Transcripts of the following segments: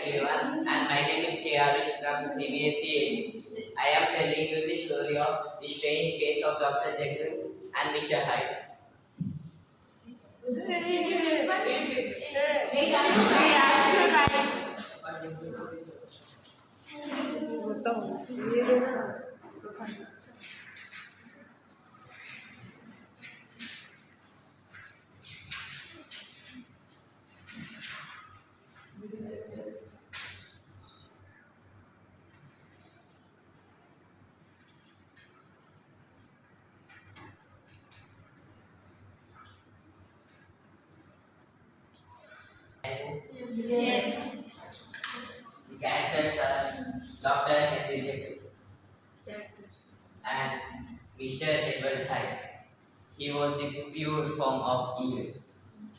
everyone, and my name is Arush from CBSE. I am telling you the story of the strange case of Dr. Jekyll and Mr. Hyde. Yes. The characters are Dr. Henry Jekyll and Mr. Edward Hyde. He was the pure form of evil.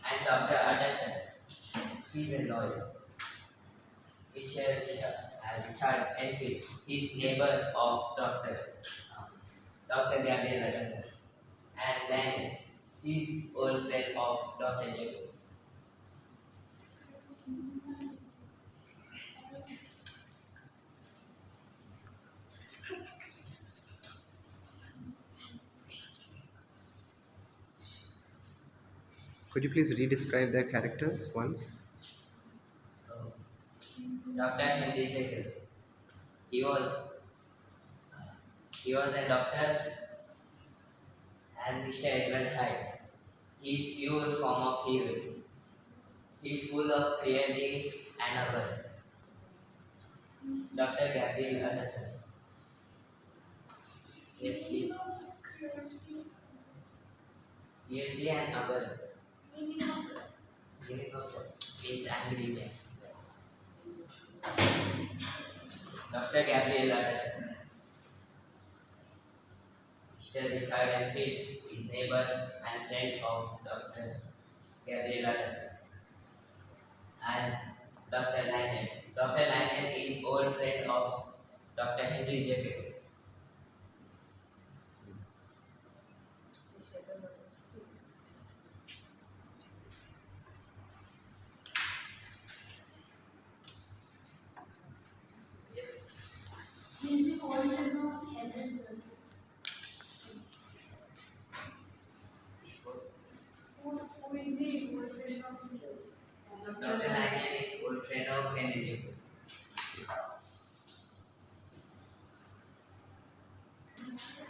And Dr. Utterson, he is a lawyer. Richard Enfield, his neighbor of Dr. Gabriel Utterson. And then his old friend of Dr. Jekyll. Could you please re-describe their characters once? So, Dr. Henry Jekyll. He was he was a doctor, and Mr. Edward Hyde. He is pure form of evil. He is full of cruelty and avarice. Dr. Gabriel Anderson. Yes, please. Cruelty and avarice. Meaning of that means angriness. Dr. Gabriel Anderson. Mr. Richard Enfield is neighbor and friend of Dr. Gabriel Anderson. And Dr. Lanyon. Dr. Lanyon is old friend of Dr. Henry Jekyll. He is the old friend of Henry Jekyll. Who is the old friend of Jekyll? Dr. Lanyon is old friend of Henry Jekyll.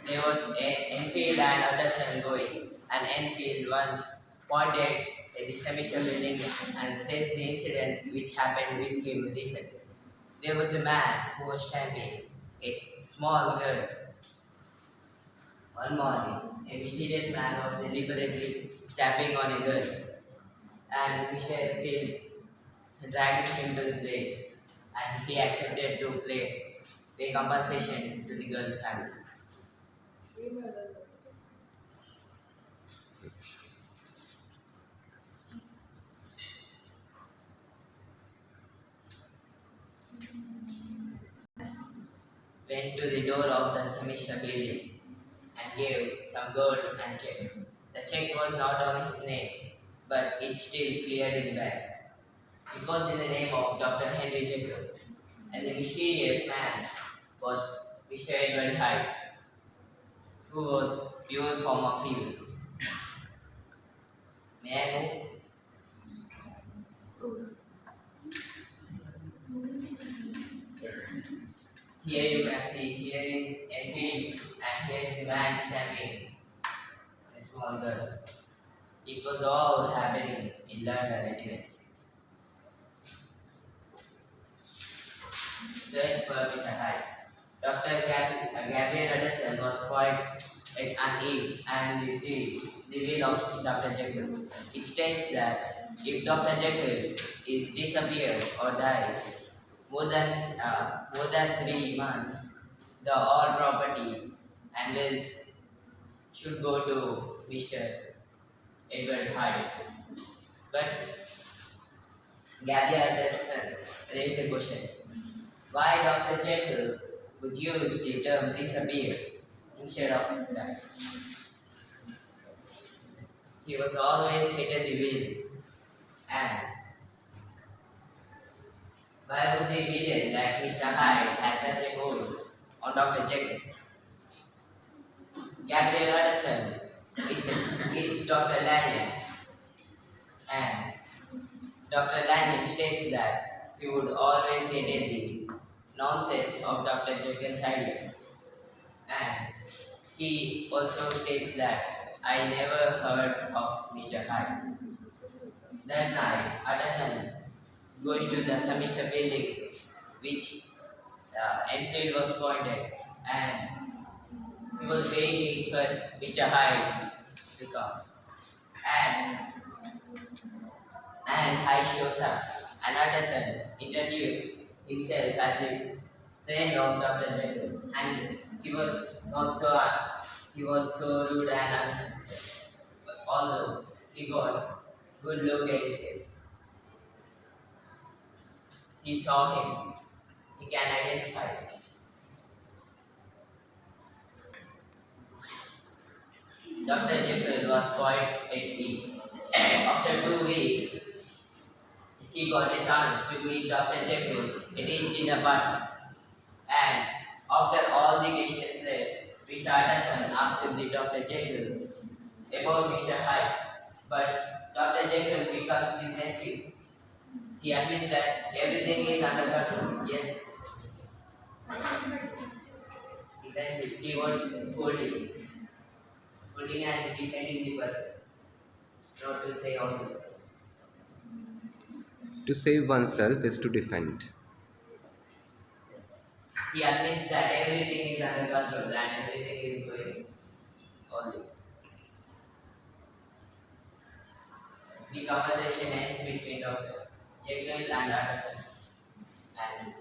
There was Enfield and Utterson going, and Enfield once pointed at the semester building and says the incident which happened with him recently. There was a man who was stabbing a small girl. One morning, a mysterious man was deliberately stabbing on a girl, and Mr. Enfield dragged him to the place, and he accepted to pay compensation to the girl's family. Went to the door of the semester building and gave some gold and check. The check was not on his name, but it still cleared in back. It was in the name of Dr. Henry Jekyll, and the mysterious man was Mr. Edward Hyde, who was pure form of evil. May I move? Here you can see, here is Enfield and here is the man stabbing a small girl. It was all happening in London 1896. Search for Mr. Hyde. Dr. Gabriel Anderson was quite at unease and retrieved the will of Dr. Jekyll. It states that if Dr. Jekyll is disappeared or dies more than 3 months, the all property and wealth should go to Mr. Edward Hyde. But Gabriel Anderson raised a question. Why Dr. Jekyll would use the term disappear instead of die? He was always hated the will, and Why would the villain like Mr. Hyde has such a hold on Dr. Jekyll? Gabriel Utterson is Dr. Lanyon, and Dr. Lanyon states that he would always hated the nonsense of Dr. Jekyll's ideas. And he also states that I never heard of Mr. Hyde. That night, Utterson goes to the semester building, which Enfield was pointed, and he was waiting for Mr. Hyde to come. And, and Hyde shows up, and Utterson introduced himself as the friend of Dr. Jekyll, and he was so rude and unhelpful. But although he got good look at his face, he saw him, he can identify him. Dr. Jekyll was quite at ease. After 2 weeks, he got a chance to meet Dr. Jekyll at his dinner party. And after all the guests left, Mr. Anderson asked the Dr. Jekyll about Mr. Hyde. But Dr. Jekyll becomes defensive. He admits that everything is under control. Yes, defensive. He was holding and defending the person, not to say all the things. To save oneself is to defend. He admits that everything is under control and everything is going only. The conversation ends between Dr. Jekyll and Utterson. And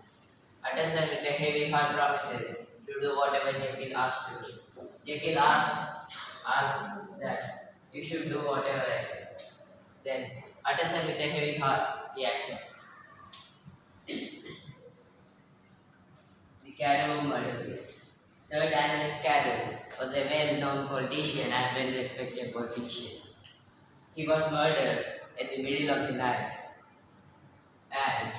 Utterson, with a heavy heart, promises to do whatever Jekyll asks to do. Jekyll asks that you should do whatever I say. Then Utterson, with a heavy heart, he accepts. The Carew murder case. Sir Daniel Carew was a well-known politician and well-respected politician. He was murdered at the middle of the night, and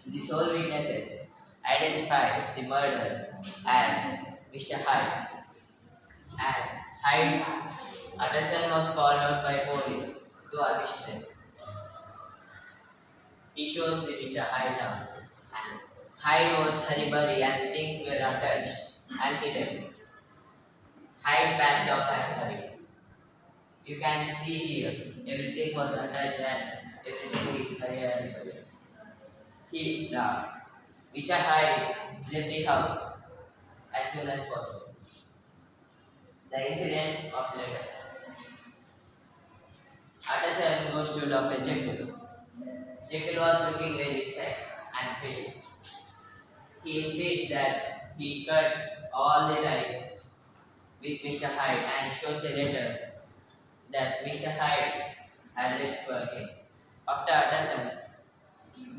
the sole witnesses identifies the murderer as Mr. Hyde. And Hyde, Utterson was called out by police to assist them. He shows the Mr. Hyde house, and Hyde was hurry-burry and things were untouched and hidden. Hyde packed up and hurried. You can see here, everything was untouched and everything is hurry. He laughed. Mr. Hyde left the house as soon as possible. The incident of later. Utterson goes to Dr. Jekyll. Jekyll was looking very sad and pale. He insists that he cut all the ties with Mr. Hyde and shows a letter that Mr. Hyde had left for him. After Utterson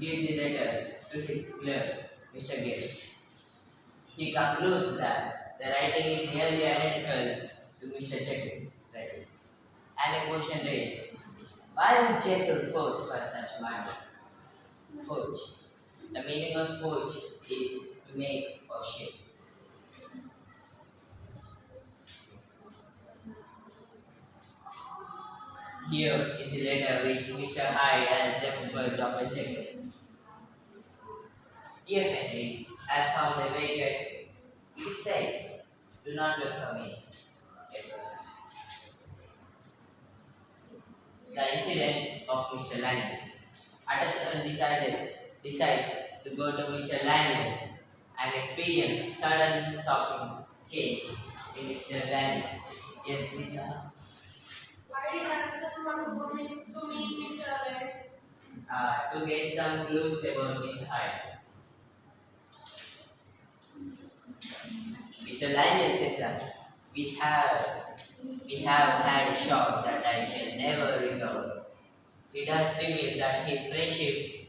gives the letter to his clerk, Mr. Guest, he concludes that the writing is nearly identical to Mr. Jekyll's writing. And a question raised, why would Jekyll forge for such murder? Forge. The meaning of forge is to make or shape. Here is the letter which Mr. Hyde has left for Dr. Jekyll. Dear Henry, I have found a way to escape. Please say, do not look for me. The incident of Mr. Lanyon. Utterson decides to go to Mr. Lanyon and experience sudden shocking change in Mr. Lanyon. Yes, Lisa. Why did Anderson want to meet Mr. Hyde? To get some clues about Mr. Hyde. Mr. Lanyon says that we have had a shock that I shall never recover. He does reveal that his friendship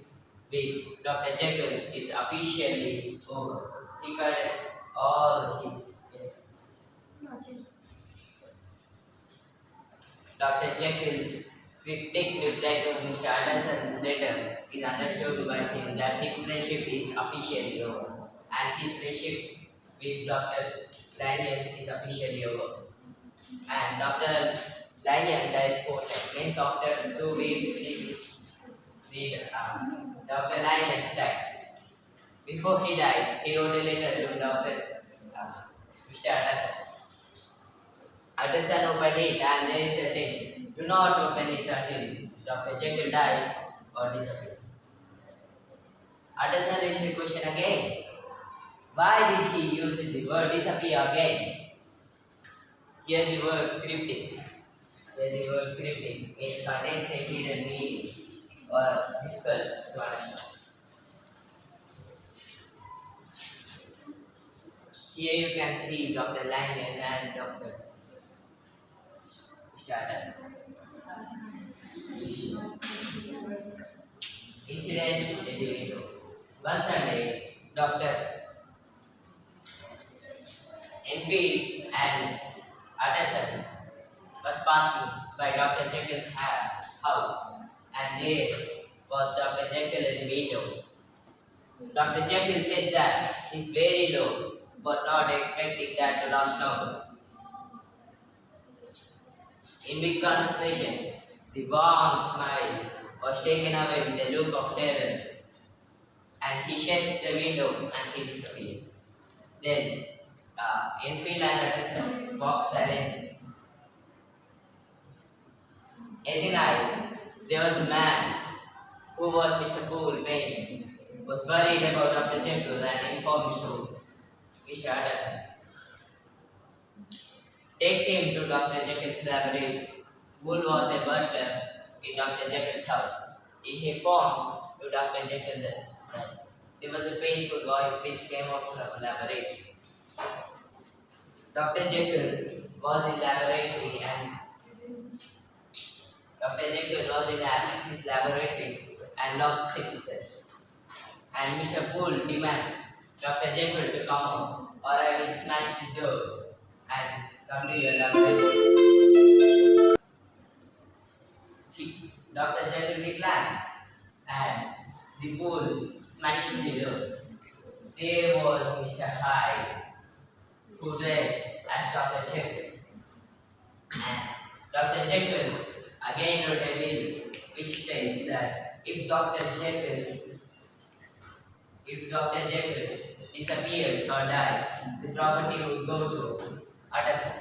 with Dr. Jekyll is officially over. He cut all his. Dr. Jekyll's cryptic reply to Mr. Anderson's letter is understood by him that his friendship is officially over, and his friendship with Dr. Lanyon is officially over. And Dr. Lanyon dies 4 times. Means after 2 weeks, Dr. Lanyon dies. Before he dies, he wrote a letter to Dr. Uh, Mr. Anderson. Anderson opened it and there is a text. Do not open it until Dr. Jekyll dies or disappears. Anderson raised the question again. Why did he use the word disappear again? Here the word cryptic. Here the word cryptic means contains a hidden meaning or difficult to understand. Here you can see Dr. Lanyon and Dr. Mr. Anderson. Incidents in the window. One Sunday, Dr. Enfield and Anderson was passing by Dr. Jekyll's house, and there was Dr. Jekyll in the window. Dr. Jekyll says that he's very low, but not expecting that to last long. In big conversation, the warm smile was taken away with a look of terror, and he shuts the window and he disappears. Then, Enfield and Anderson walk silently. In the night, there was a man who was Mr. Poole Payne, was worried about Dr. Jekyll and informed Mr. Anderson. Takes him to Dr. Jekyll's laboratory. Poole was a butler in Dr. Jekyll's house. He informs to Dr. Jekyll that there was a painful voice which came out from the laboratory. Dr. Jekyll was in laboratory and Dr. Jekyll was in his laboratory and locks himself. And Mr. Poole demands Dr. Jekyll to come out or I will smash the door and come to your laboratory. Dr. Jekyll declines and the Poole smashes the door. There was Mr. Hyde, who dressed as Dr. Jekyll. And Dr. Jekyll again wrote a will which states that if Dr. Jekyll disappears or dies, the property would go to Anderson.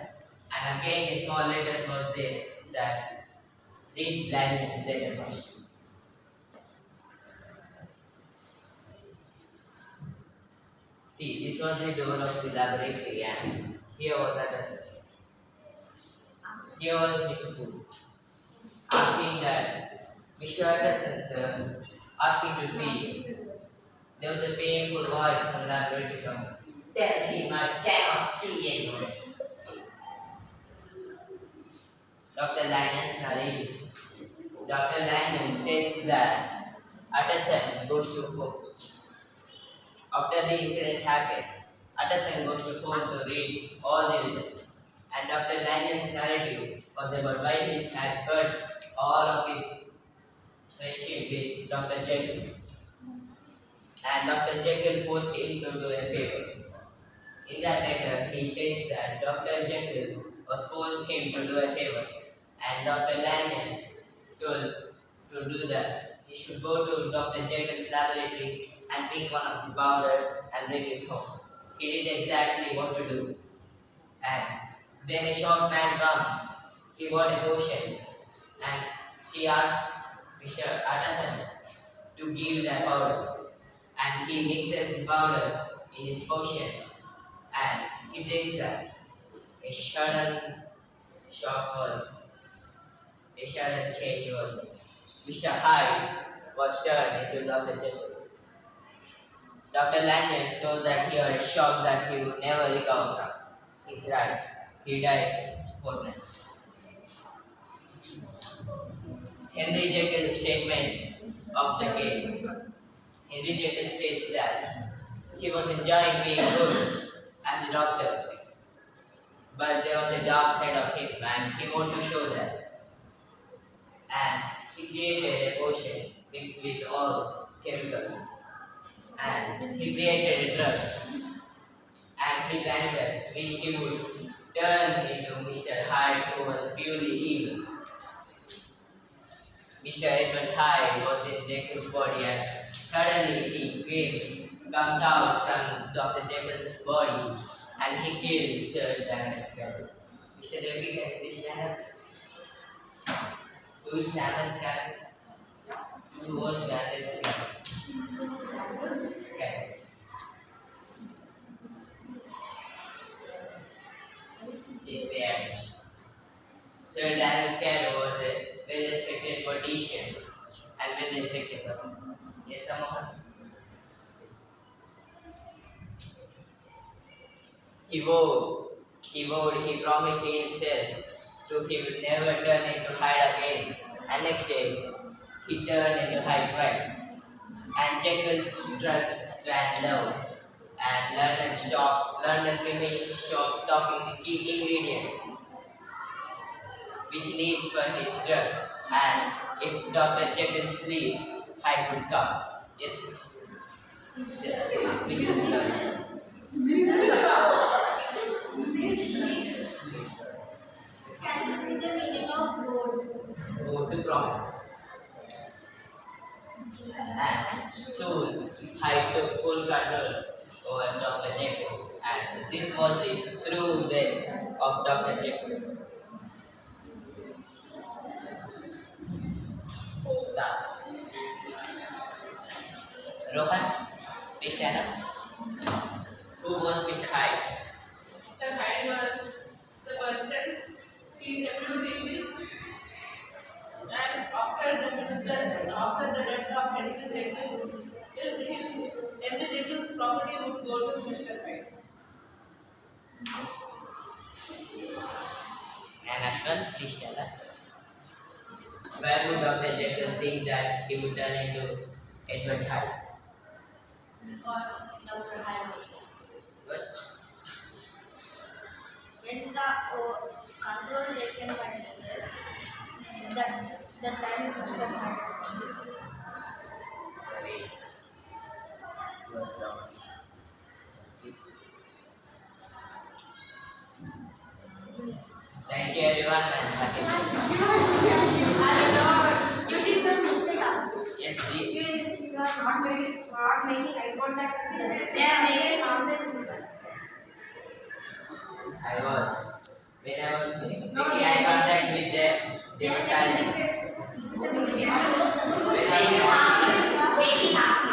And again a small letters was there that read Lanyon's letter first. See, this was the door of the laboratory and here was Anderson. Here was Mr. Poole asking that Mr. Anderson, sir, asking to see you. There was a painful voice from the laboratory coming. Tell him I cannot see anyone. Dr. Lanyon's narration. Dr. Lanyon states that Anderson goes to home. After the incident happens, Anderson goes to home to read all the letters. And Dr. Lanyon's narrative was about why he had heard all of his friendship with Dr. Jekyll. And Dr. Jekyll forced him to do a favor. In that letter, he states that Dr. Jekyll was forced him to do a favor, and Dr. Lanyon told to do that. He should go to Dr. Jekyll's laboratory and pick one of the powder and bring it home. He did exactly what to do. And then a short man comes. He bought a potion and he asked Mr. Anderson to give the powder. And he mixes the powder in his potion and he drinks that. A sudden change was Mr. Hyde was turned into Dr. Jekyll. Dr. Lanyon told that he had a shock that he would never recover from. He's right. He died fortnight. Henry Jekyll's statement of the case. Henry Jekyll states that he was enjoying being good as a doctor, but there was a dark side of him and he wanted to show that. And he created a potion mixed with all chemicals. And he created a drug and he drank that, which he would turn into Mr. Hyde, who was purely evil. Mr. Edward Hyde was in Jekyll's body and suddenly comes out from Dr. Jekyll's body and he kills Sir Daniel's character. Mr. Devi, can you please stand up? Who is Daniel's character? Who was Daniel's character? Okay. See there. Sir Daniel's character was a well-respected politician and well-respected person. Yes, Samohan? He promised himself he would never turn into Hyde again. And next day, he turned into Hyde twice. And Jekyll's drugs ran low. And London chemist stopped talking the key ingredient, which needs for his drug. And if Dr. Jekyll sleeps, Hyde would come. Yes, Can you the meaning of gold? go to promise. And soon Hyde took full control over Dr. Jekyll. And this was the true death of Dr. Jekyll. Last. Rohan, please stand up. Who was Mr. Hyde? Mr. Hyde was the person he is accusing me, and after the death of Henry Jekyll, Henry Jekyll's property would go to Mr. Hyde. And Ashwin, please stand up. Where would Dr. Jekyll think that he would turn into Edward Hyde? Or Dr. Hyde. What? When the control taken by Jekyll, that time Mr. Hyde. Sorry. It was wrong. Please. Thank you everyone and happy You did one mistake. Yes, please. You are not making eye contact with us. They are making conversation with us. I was. When I was making No, eye contact with them, they were silent. Mr. When I was Very fast.